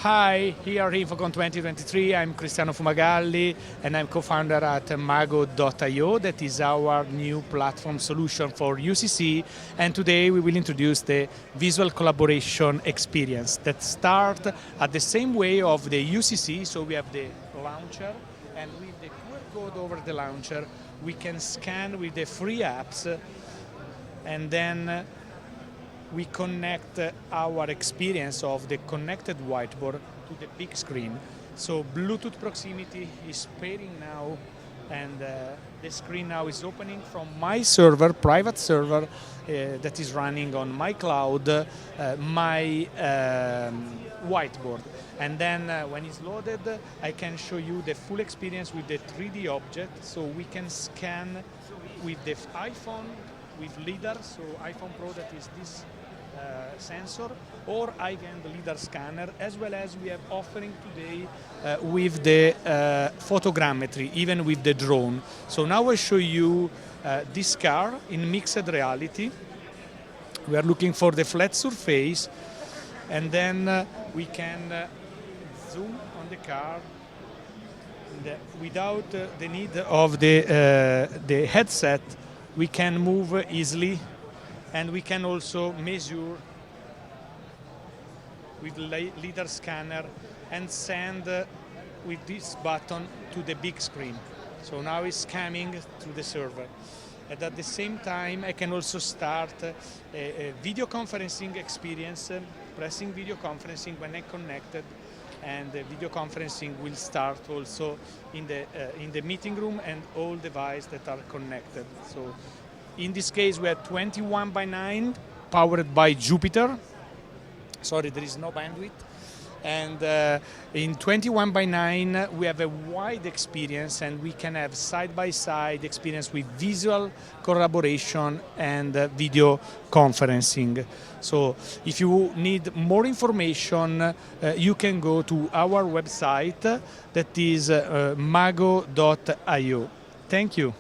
Hi, here at InfoComm 2023. I'm Cristiano Fumagalli and I'm co-founder at Mago.io. That is our new platform solution for UCC. And today we will introduce the visual collaboration experience that starts at the same way of the UCC. So we have the launcher, and with the QR code over the launcher, we can scan with the free apps, and then we connect our experience of the connected whiteboard to the big screen. So Bluetooth proximity is pairing now, and the screen now is opening from my server, private server, that is running on my cloud, my whiteboard. And then when it's loaded, I can show you the full experience with the 3D object. So we can scan with the iPhone, with LiDAR, so iPhone Pro, that is this sensor, or iGAN, the LiDAR scanner, as well as we have offering today with the photogrammetry, even with the drone. So now I show you this car in mixed reality. We are looking for the flat surface, and then we can zoom on the car without the need of the headset. We can move easily, and we can also measure with LiDAR scanner and send with this button to the big screen. So now it's scanning through the server. And at the same time, I can also start a video conferencing experience, pressing video conferencing when I'm connected, and the video conferencing will start also in the meeting room and all devices that are connected. So in this case, we have 21:9 powered by Jupyter. Sorry, there is no bandwidth. And in 21:9, we have a wide experience, and we can have side-by-side experience with visual collaboration and video conferencing. So if you need more information, you can go to our website, that is mago.io. Thank you.